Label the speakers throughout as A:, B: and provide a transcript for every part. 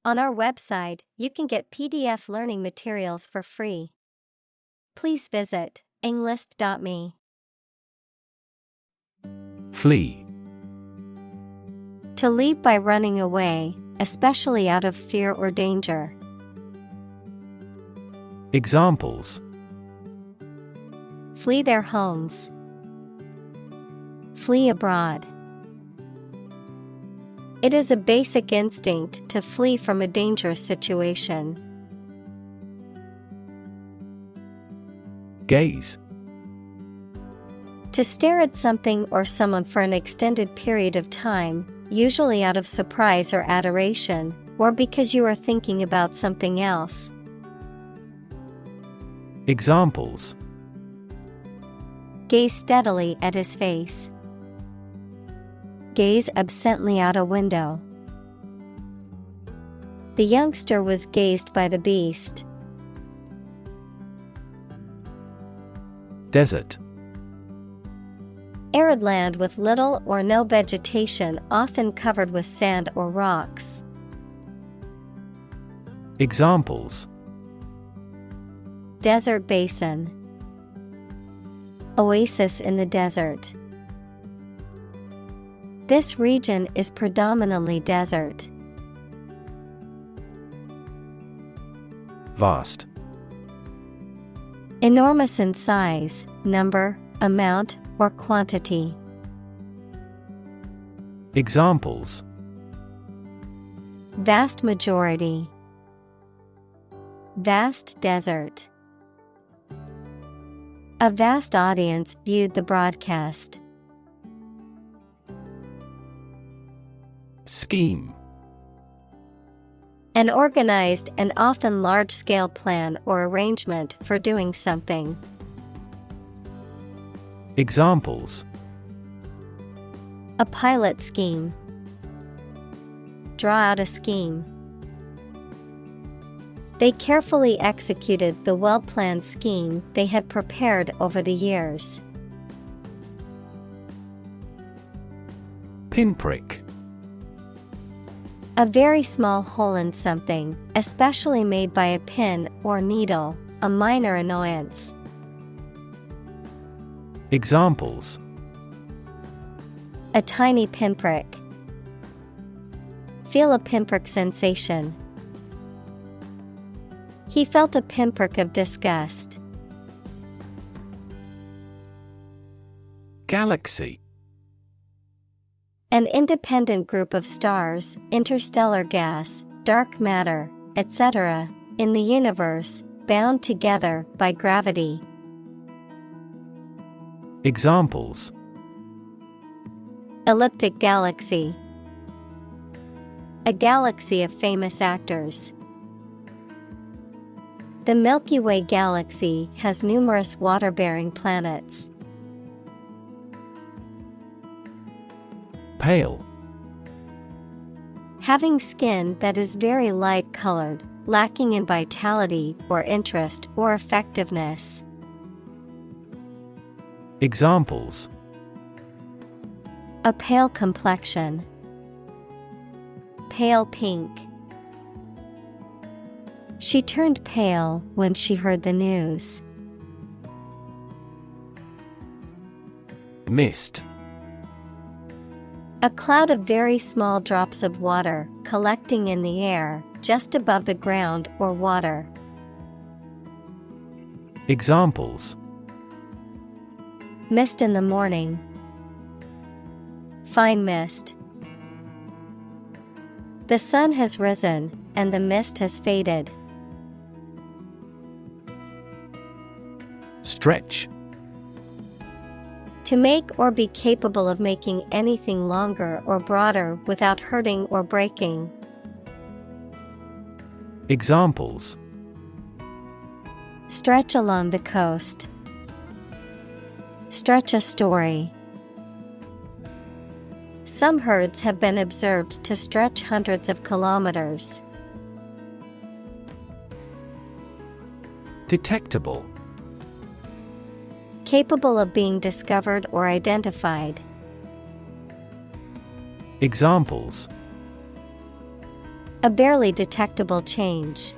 A: On our website, you can get PDF learning materials for free. Please visit englist.me.
B: Flee.
A: To leave by running away, especially out of fear or danger.
B: Examples:
A: Flee their homes. Flee abroad. It is a basic instinct to flee from a dangerous situation.
B: Gaze.
A: To stare at something or someone for an extended period of time, usually out of surprise or adoration, or because you are thinking about something else.
B: Examples:
A: Gaze steadily at his face. Gaze absently out a window. The youngster was gazed by the beast.
B: Desert.
A: Arid land with little or no vegetation, often covered with sand or rocks.
B: Examples:
A: Desert basin. Oasis in the desert. This region is predominantly desert.
B: Vast.
A: Enormous in size, number, amount, or quantity.
B: Examples:
A: Vast majority. Vast desert. A vast audience viewed the broadcast.
B: Scheme.
A: An organized and often large-scale plan or arrangement for doing something.
B: Examples:
A: A pilot scheme. Draw out a scheme. They carefully executed the well-planned scheme they had prepared over the years.
B: Pinprick.
A: A very small hole in something, especially made by a pin or needle, a minor annoyance.
B: Examples:
A: A tiny pinprick. Feel a pinprick sensation. He felt a pinprick of disgust.
B: Galaxy.
A: An independent group of stars, interstellar gas, dark matter, etc., in the universe, bound together by gravity.
B: Examples:
A: Elliptic galaxy. A galaxy of famous actors. The Milky Way galaxy has numerous water-bearing planets.
B: Pale.
A: Having skin that is very light-colored, lacking in vitality or interest or effectiveness.
B: Examples:
A: A pale complexion. Pale pink. She turned pale when she heard the news.
B: Mist.
A: A cloud of very small drops of water collecting in the air, just above the ground or water.
B: Examples:
A: Mist in the morning. Fine mist. The sun has risen, and the mist has faded.
B: Stretch.
A: To make or be capable of making anything longer or broader without hurting or breaking.
B: Examples:
A: Stretch along the coast. Stretch a story. Some herds have been observed to stretch hundreds of kilometers.
B: Detectable.
A: Capable of being discovered or identified.
B: Examples:
A: A barely detectable change.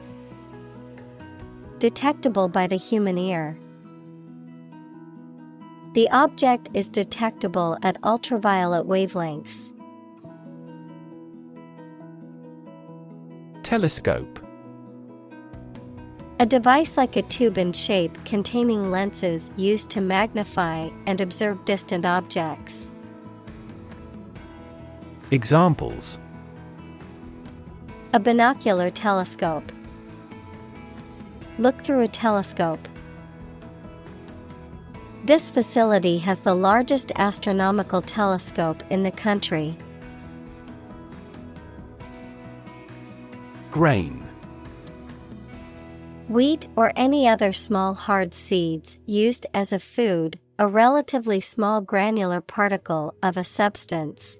A: Detectable by the human ear. The object is detectable at ultraviolet wavelengths.
B: Telescope.
A: A device like a tube in shape containing lenses used to magnify and observe distant objects.
B: Examples:
A: A binocular telescope. Look through a telescope. This facility has the largest astronomical telescope in the country.
B: Grain.
A: Wheat or any other small hard seeds used as a food, a relatively small granular particle of a substance.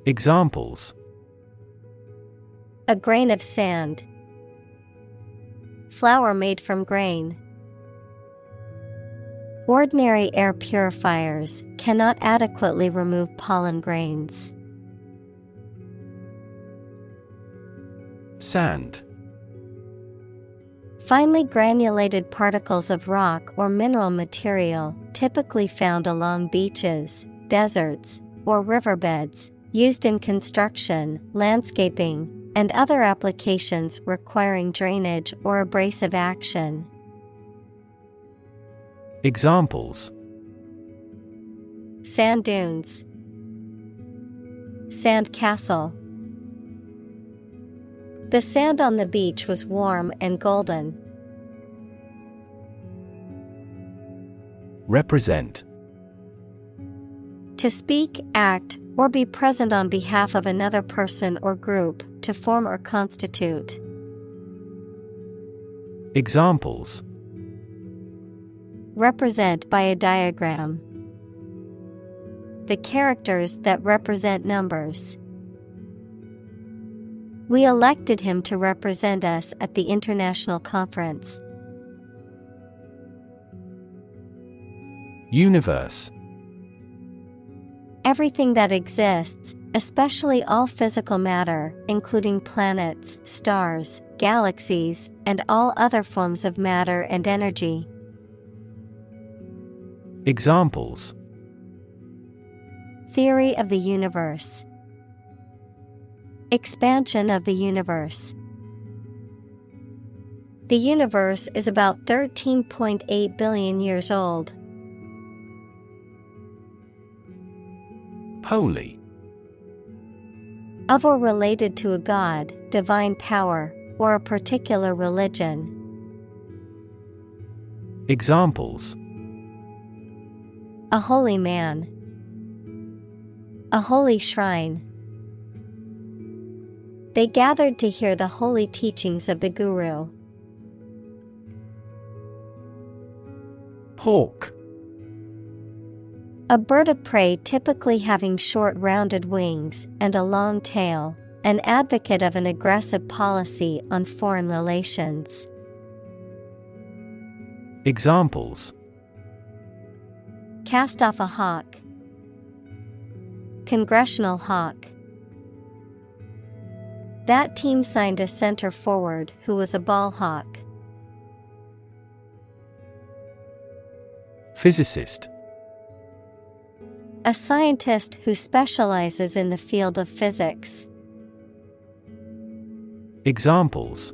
B: Examples:
A: A grain of sand. Flour made from grain. Ordinary air purifiers cannot adequately remove pollen grains.
B: Sand.
A: Finely granulated particles of rock or mineral material, typically found along beaches, deserts, or riverbeds, used in construction, landscaping, and other applications requiring drainage or abrasive action.
B: Examples:
A: Sand dunes. Sand castle. The sand on the beach was warm and golden.
B: Represent.
A: To speak, act, or be present on behalf of another person or group, to form or constitute.
B: Examples:
A: Represent by a diagram. The characters that represent numbers. We elected him to represent us at the international conference.
B: Universe.
A: Everything that exists, especially all physical matter, including planets, stars, galaxies, and all other forms of matter and energy.
B: Examples:
A: Theory of the universe. Expansion of the universe. The universe is about 13.8 billion years old.
B: Holy.
A: Of or related to a god, divine power, or a particular religion.
B: Examples:
A: A holy man. A holy shrine. They gathered to hear the holy teachings of the Guru.
B: Hawk.
A: A bird of prey typically having short rounded wings and a long tail, an advocate of an aggressive policy on foreign relations.
B: Examples:
A: Cast off a hawk. Congressional hawk. That team signed a center forward who was a ball hawk.
B: Physicist.
A: A scientist who specializes in the field of physics.
B: Examples: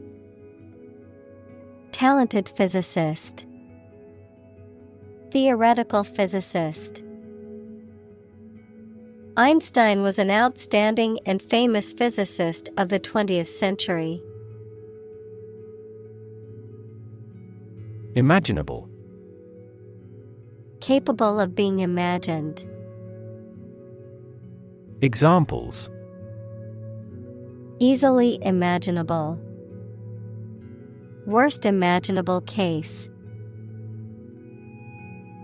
A: Talented physicist. Theoretical physicist. Einstein was an outstanding and famous physicist of the 20th century.
B: Imaginable.
A: Capable of being imagined.
B: Examples:
A: Easily imaginable. Worst imaginable case.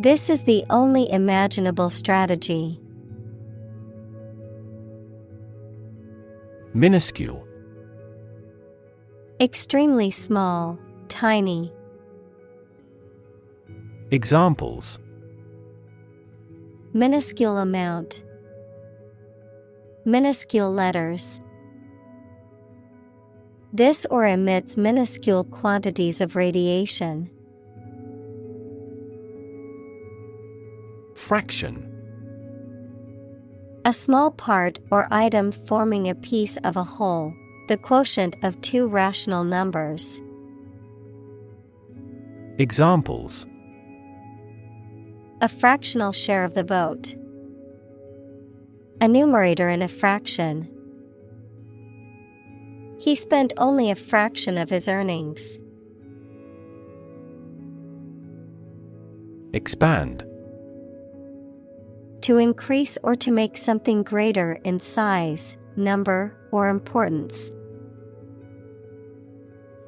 A: This is the only imaginable strategy.
B: Minuscule.
A: Extremely small, tiny.
B: Examples:
A: Minuscule amount. Minuscule letters. This or emits minuscule quantities of radiation.
B: Fraction.
A: A small part or item forming a piece of a whole, the quotient of two rational numbers.
B: Examples:
A: A fractional share of the vote. A numerator in a fraction. He spent only a fraction of his earnings.
B: Expand.
A: To increase or to make something greater in size, number, or importance.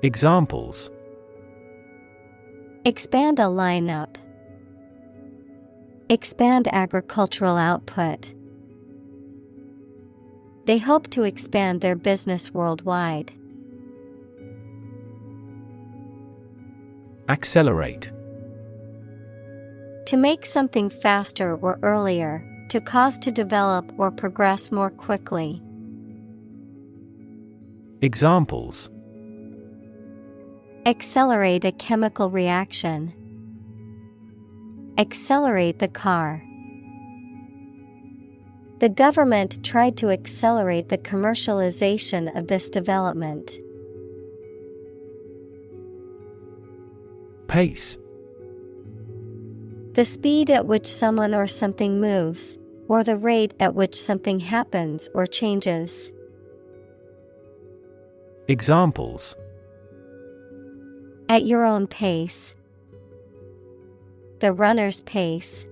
B: Examples:
A: Expand a lineup. Expand agricultural output. They hope to expand their business worldwide.
B: Accelerate.
A: To make something faster or earlier, to cause to develop or progress more quickly.
B: Examples:
A: Accelerate a chemical reaction. Accelerate the car. The government tried to accelerate the commercialization of this development.
B: Pace.
A: The speed at which someone or something moves, or the rate at which something happens or changes.
B: Examples:
A: At your own pace. The runner's pace.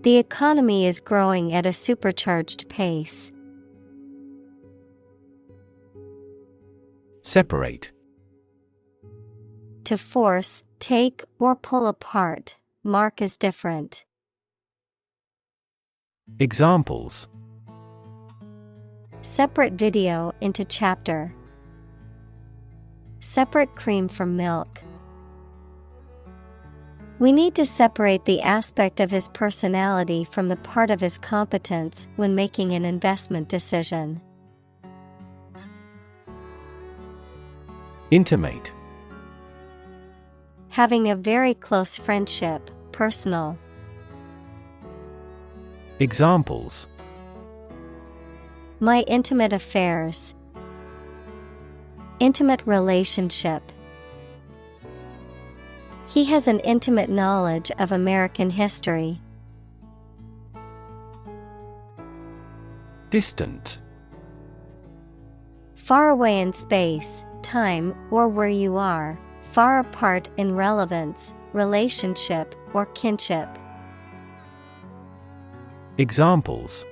A: The economy is growing at a supercharged pace.
B: Separate.
A: To force, take, or pull apart, mark as different.
B: Examples:
A: Separate video into chapter. Separate cream from milk. We need to separate the aspect of his personality from the part of his competence when making an investment decision.
B: Intimate.
A: Having a very close friendship, personal.
B: Examples:
A: My intimate affairs. Intimate relationship. He has an intimate knowledge of American history.
B: Distant.
A: Far away in space, time, or where you are, far apart in relevance, relationship, or kinship.
B: Examples: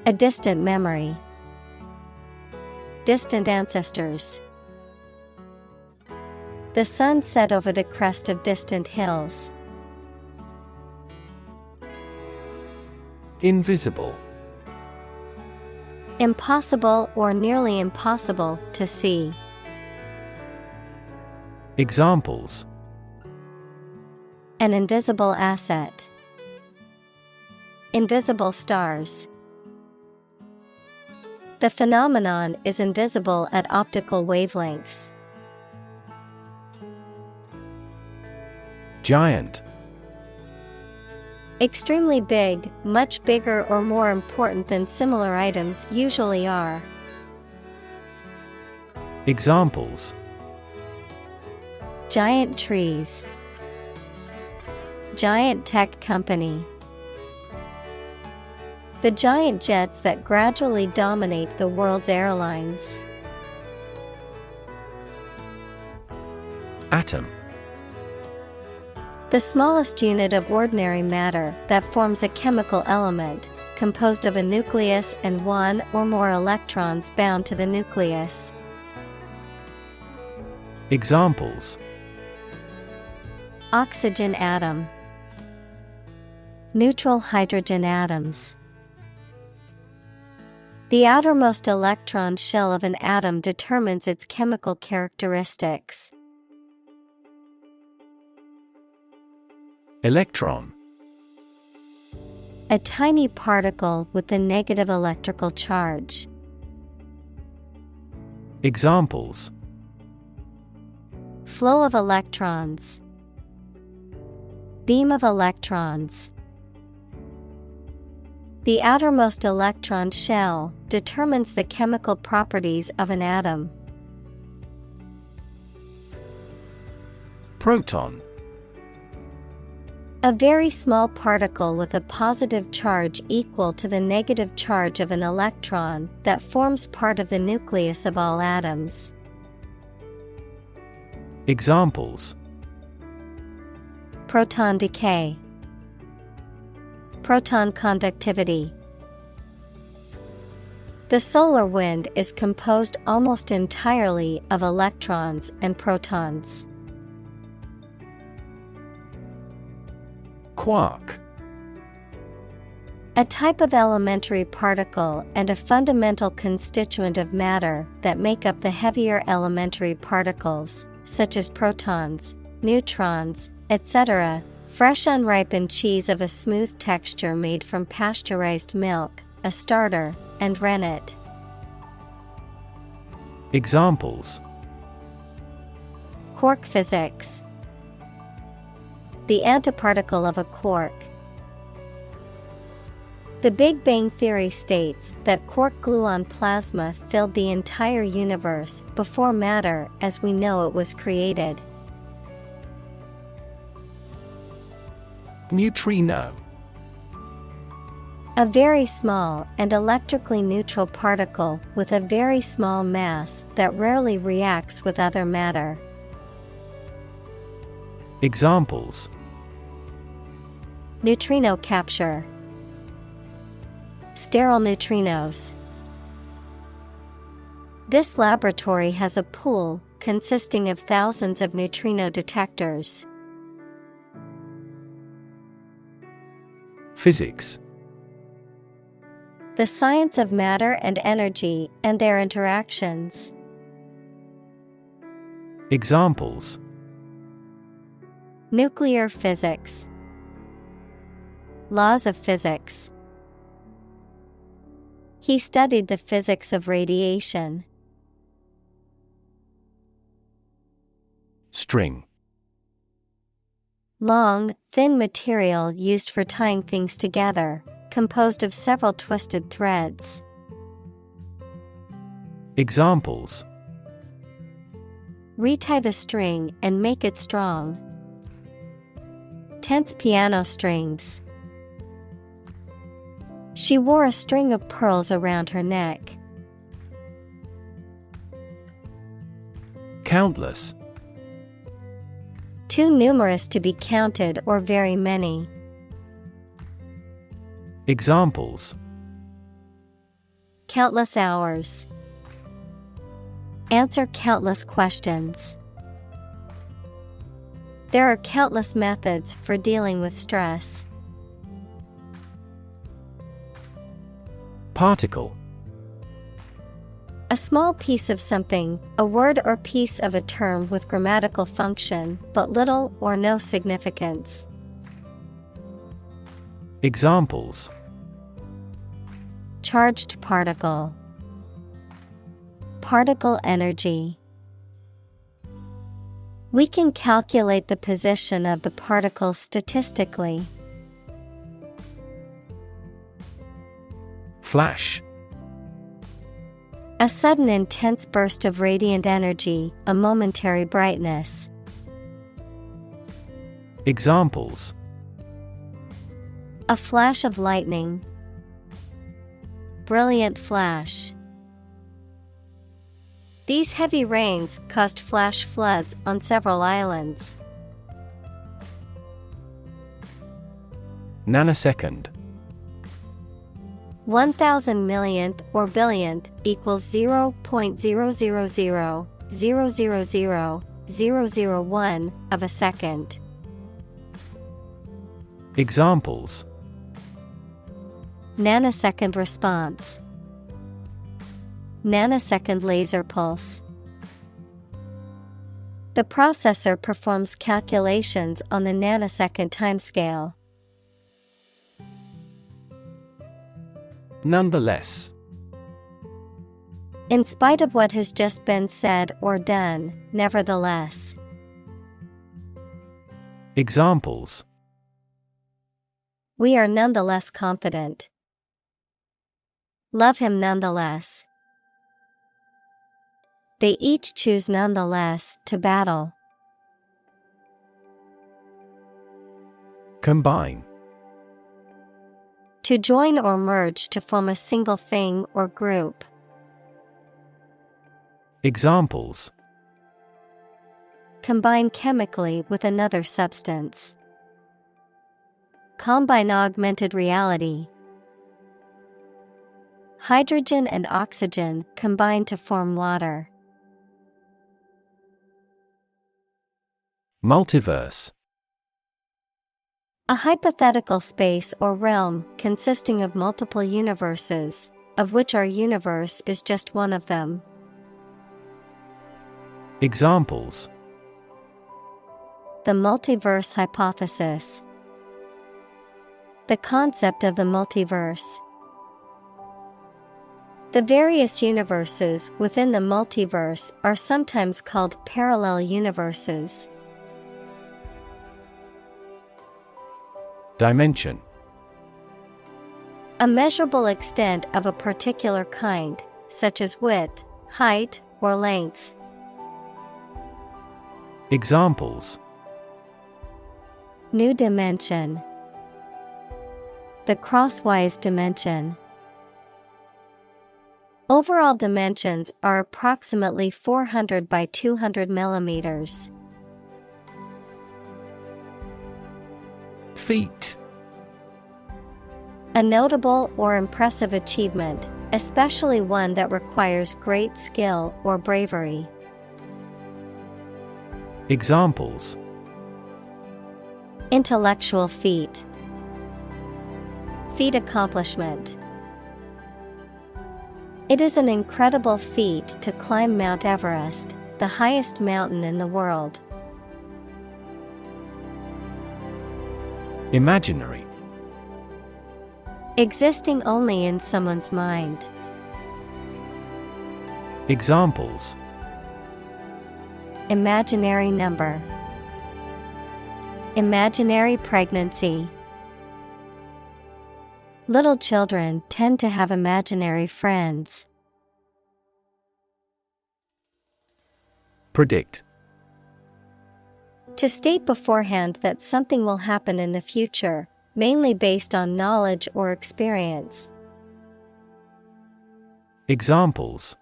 A: A distant memory. Distant ancestors. The sun set over the crest of distant hills.
B: Invisible.
A: Impossible or nearly impossible to see.
B: Examples:
A: An invisible asset. Invisible stars. The phenomenon is invisible at optical wavelengths.
B: Giant.
A: Extremely big, much bigger or more important than similar items usually are.
B: Examples:
A: Giant trees. Giant tech company. The giant jets that gradually dominate the world's airlines.
B: Atom.
A: The smallest unit of ordinary matter that forms a chemical element, composed of a nucleus and one or more electrons bound to the nucleus.
B: Examples:
A: Oxygen atom. Neutral hydrogen atoms. The outermost electron shell of an atom determines its chemical characteristics.
B: Electron.
A: A tiny particle with a negative electrical charge.
B: Examples:
A: flow of electrons, beam of electrons. The outermost electron shell determines the chemical properties of an atom.
B: Proton.
A: A very small particle with a positive charge equal to the negative charge of an electron that forms part of the nucleus of all atoms.
B: Examples:
A: proton decay, proton conductivity. The solar wind is composed almost entirely of electrons and protons.
B: Quark.
A: A type of elementary particle and a fundamental constituent of matter that make up the heavier elementary particles, such as protons, neutrons, etc. Fresh unripened cheese of a smooth texture made from pasteurized milk, a starter, and rennet.
B: Examples:
A: quark physics, the antiparticle of a quark. The Big Bang Theory states that quark gluon plasma filled the entire universe before matter as we know it was created.
B: Neutrino.
A: A very small and electrically neutral particle with a very small mass that rarely reacts with other matter.
B: Examples:
A: neutrino capture, sterile neutrinos. This laboratory has a pool consisting of thousands of neutrino detectors.
B: Physics.
A: The science of matter and energy and their interactions.
B: Examples:
A: nuclear physics, laws of physics. He studied the physics of radiation.
B: String.
A: Long, thin material used for tying things together, composed of several twisted threads.
B: Examples:
A: retie the string and make it strong. Tense piano strings. She wore a string of pearls around her neck.
B: Countless.
A: Too numerous to be counted or very many.
B: Examples:
A: countless hours. Answer countless questions. There are countless methods for dealing with stress.
B: Particle.
A: A small piece of something, a word or piece of a term with grammatical function, but little or no significance.
B: Examples:
A: charged particle, particle energy. We can calculate the position of the particles statistically.
B: Flash.
A: A sudden intense burst of radiant energy, a momentary brightness.
B: Examples:
A: a flash of lightning, brilliant flash. These heavy rains caused flash floods on several islands.
B: Nanosecond.
A: 1,000 millionth or billionth equals 0.000000001 of a second.
B: Examples:
A: nanosecond response, nanosecond laser pulse. The processor performs calculations on the nanosecond timescale.
B: Nonetheless.
A: In spite of what has just been said or done, nevertheless.
B: Examples:
A: We are nonetheless confident. Love him nonetheless. They each choose nonetheless to battle.
B: Combine.
A: To join or merge to form a single thing or group.
B: Examples:
A: Combine chemically with another substance. Combine augmented reality. Hydrogen and oxygen combine to form water.
B: Multiverse.
A: A hypothetical space or realm consisting of multiple universes, of which our universe is just one of them.
B: Examples:
A: The multiverse hypothesis. The concept of the multiverse. The various universes within the multiverse are sometimes called parallel universes.
B: Dimension.
A: A measurable extent of a particular kind, such as width, height, or length.
B: Examples:
A: New dimension. The crosswise dimension. Overall dimensions are approximately 400 by 200 millimeters.
B: Feat.
A: A notable or impressive achievement, especially one that requires great skill or bravery.
B: Examples:
A: Intellectual feat. Feat accomplishment. It is an incredible feat to climb Mount Everest, the highest mountain in the world.
B: Imaginary.
A: Existing only in someone's mind.
B: Examples:
A: Imaginary number. Imaginary pregnancy. Little children tend to have imaginary friends.
B: Predict.
A: To state beforehand that something will happen in the future, mainly based on knowledge or experience.
B: Examples: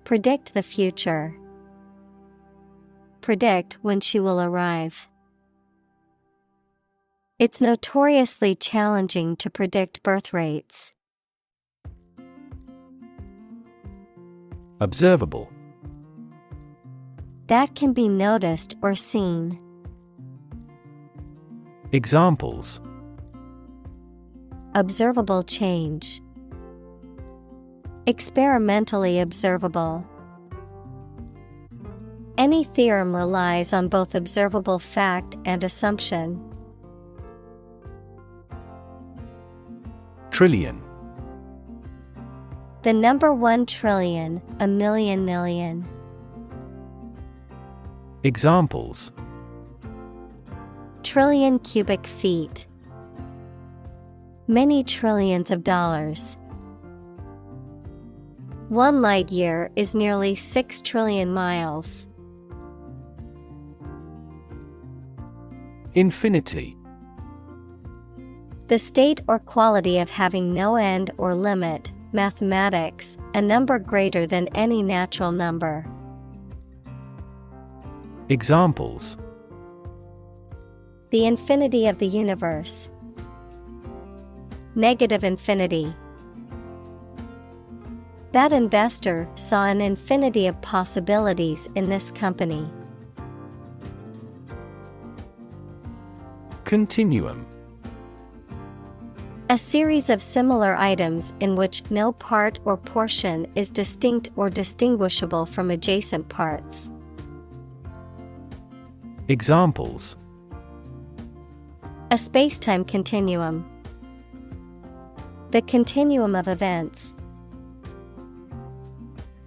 A: Predict the future. Predict when she will arrive. It's notoriously challenging to predict birth rates.
B: Observable.
A: That can be noticed or seen.
B: Examples:
A: Observable change. Experimentally observable. Any theorem relies on both observable fact and assumption.
B: Trillion.
A: The number 1 trillion, a million million.
B: Examples:
A: Trillion cubic feet. Many trillions of dollars. 1 light year is nearly 6 trillion miles.
B: Infinity.
A: The state or quality of having no end or limit. Mathematics, a number greater than any natural number.
B: Examples:
A: The infinity of the universe. Negative infinity. That investor saw an infinity of possibilities in this company.
B: Continuum.
A: A series of similar items in which no part or portion is distinct or distinguishable from adjacent parts.
B: Examples:
A: A spacetime continuum. The continuum of events.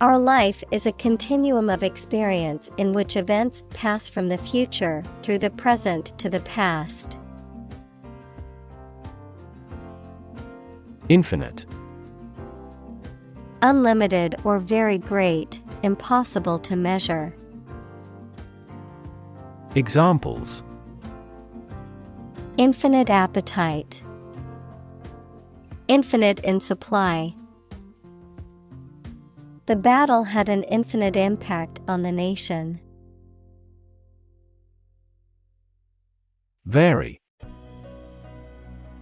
A: Our life is a continuum of experience in which events pass from the future through the present to the past.
B: Infinite.
A: Unlimited or very great, impossible to measure.
B: Examples:
A: Infinite appetite. Infinite in supply. The battle had an infinite impact on the nation.
B: Vary.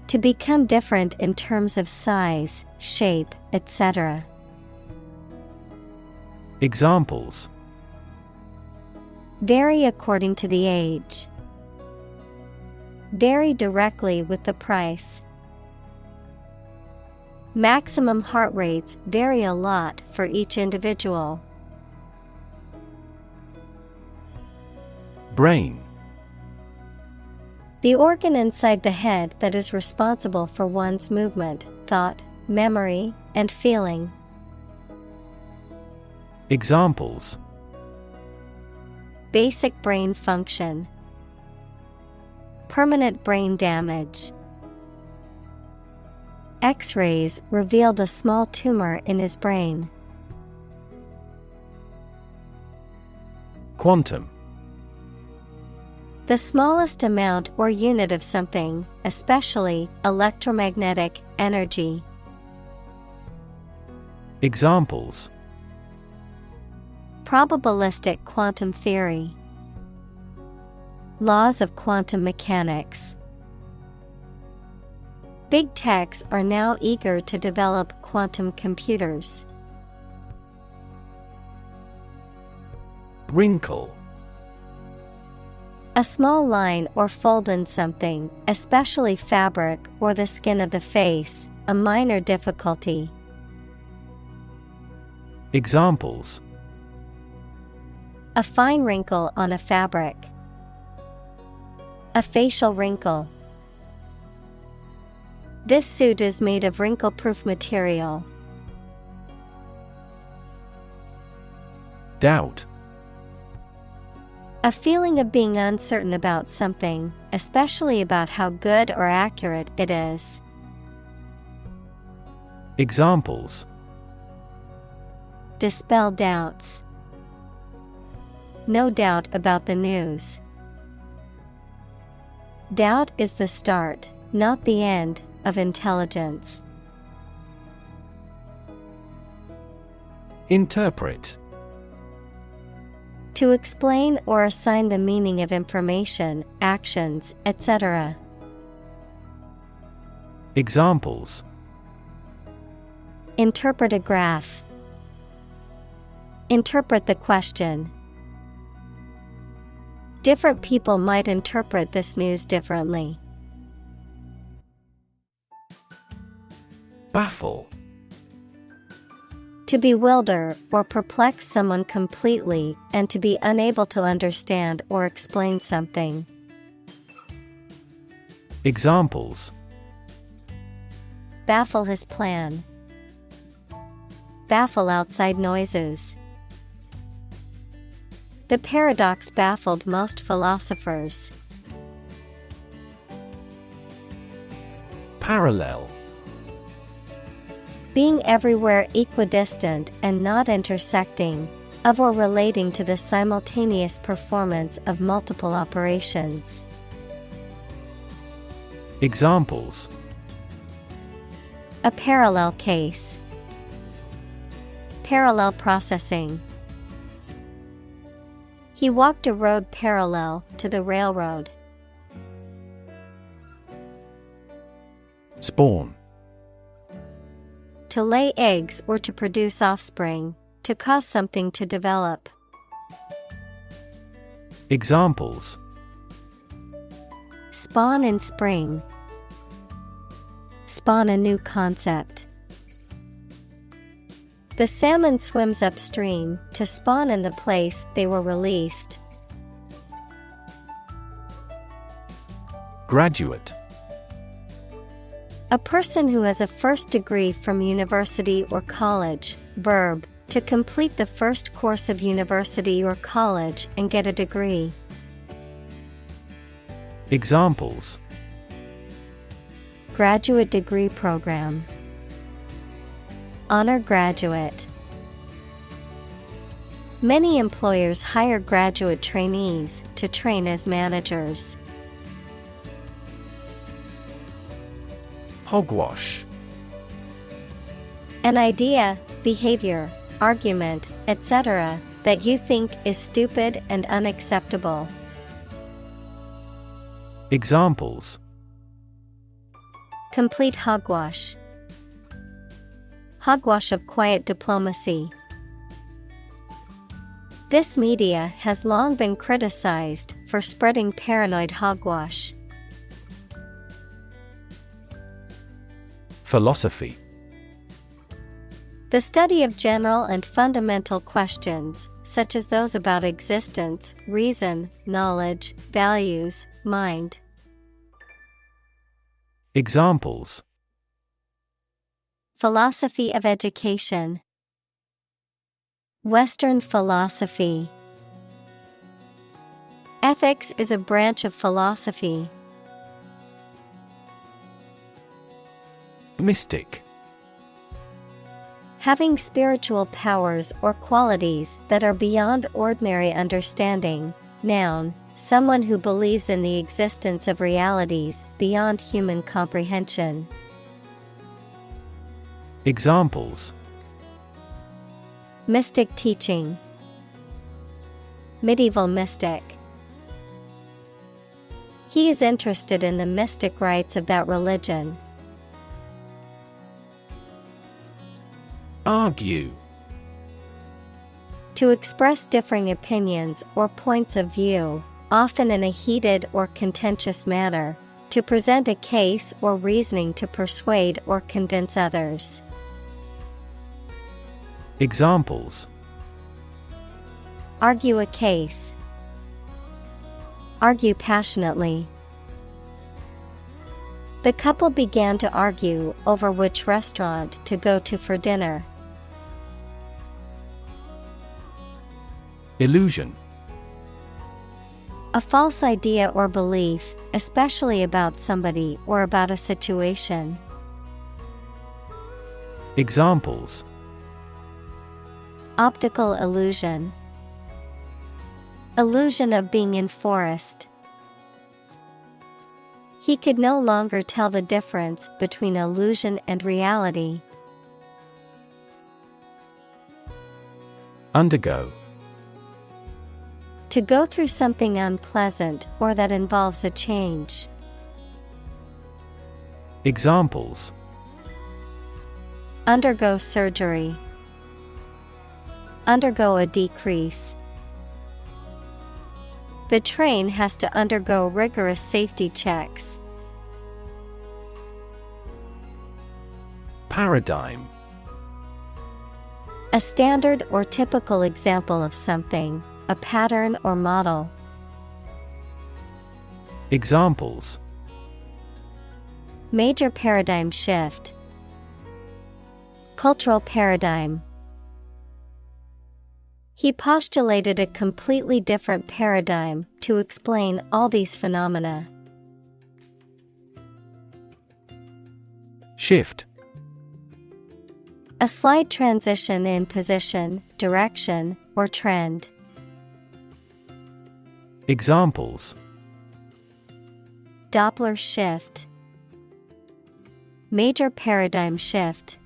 A: To become different in terms of size, shape, etc.
B: Examples:
A: Vary according to the age. Vary directly with the price. Maximum heart rates vary a lot for each individual.
B: Brain.
A: The organ inside the head that is responsible for one's movement, thought, memory, and feeling.
B: Examples:
A: Basic brain function. Permanent brain damage. X-rays revealed a small tumor in his brain.
B: Quantum.
A: The smallest amount or unit of something, especially electromagnetic energy.
B: Examples:
A: Probabilistic quantum theory. Laws of quantum mechanics. Big techs are now eager to develop quantum computers.
B: Wrinkle.
A: A small line or fold in something, especially fabric or the skin of the face, a minor difficulty.
B: Examples:
A: A fine wrinkle on a fabric. A facial wrinkle. This suit is made of wrinkle-proof material.
B: Doubt.
A: A feeling of being uncertain about something, especially about how good or accurate it is.
B: Examples:
A: Dispel doubts. No doubt about the news. Doubt is the start, not the end, of intelligence.
B: Interpret.
A: To explain or assign the meaning of information, actions, etc.
B: Examples:
A: Interpret a graph. Interpret the question. Different people might interpret this news differently.
B: Baffle.
A: To bewilder or perplex someone completely and to be unable to understand or explain something.
B: Examples:
A: Baffle his plan. Baffle outside noises. The paradox baffled most philosophers.
B: Parallel.
A: Being everywhere equidistant and not intersecting, of or relating to the simultaneous performance of multiple operations.
B: Examples:
A: A parallel case. Parallel processing. He walked a road parallel to the railroad.
B: Spawn.
A: To lay eggs or to produce offspring, to cause something to develop.
B: Examples:
A: Spawn in spring. Spawn a new concept. The salmon swims upstream to spawn in the place they were released.
B: Graduate.
A: A person who has a first degree from university or college. Verb, To complete the first course of university or college and get a degree.
B: Examples:
A: Graduate degree program. Honor graduate. Many employers hire graduate trainees to train as managers.
B: Hogwash.
A: An idea, behavior, argument, etc. that you think is stupid and unacceptable.
B: Examples:
A: Complete hogwash. Hogwash of quiet diplomacy. This media has long been criticized for spreading paranoid hogwash.
B: Philosophy.
A: The study of general and fundamental questions, such as those about existence, reason, knowledge, values, mind.
B: Examples:
A: Philosophy of education. Western philosophy. Ethics is a branch of philosophy.
B: Mystic.
A: Having spiritual powers or qualities that are beyond ordinary understanding. Noun, someone who believes in the existence of realities beyond human comprehension.
B: Examples:
A: Mystic teaching. Medieval mystic. He is interested in the mystic rites of that religion.
B: Argue.
A: To express differing opinions or points of view, often in a heated or contentious manner, to present a case or reasoning to persuade or convince others.
B: Examples:
A: Argue a case. Argue passionately. The couple began to argue over which restaurant to go to for dinner.
B: Illusion.
A: A false idea or belief, especially about somebody or about a situation.
B: Examples:
A: Optical illusion. Illusion of being in forest. He could no longer tell the difference between illusion and reality.
B: Undergo.
A: To go through something unpleasant or that involves a change.
B: Examples:
A: Undergo surgery. Undergo a decrease. The train has to undergo rigorous safety checks.
B: Paradigm.
A: A standard or typical example of something, a pattern or model.
B: Examples:
A: Major paradigm shift. Cultural paradigm. He postulated a completely different paradigm to explain all these phenomena.
B: Shift.
A: A slight transition in position, direction, or trend.
B: Examples:
A: Doppler shift. Major paradigm shift.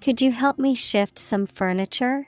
A: Could you help me shift some furniture?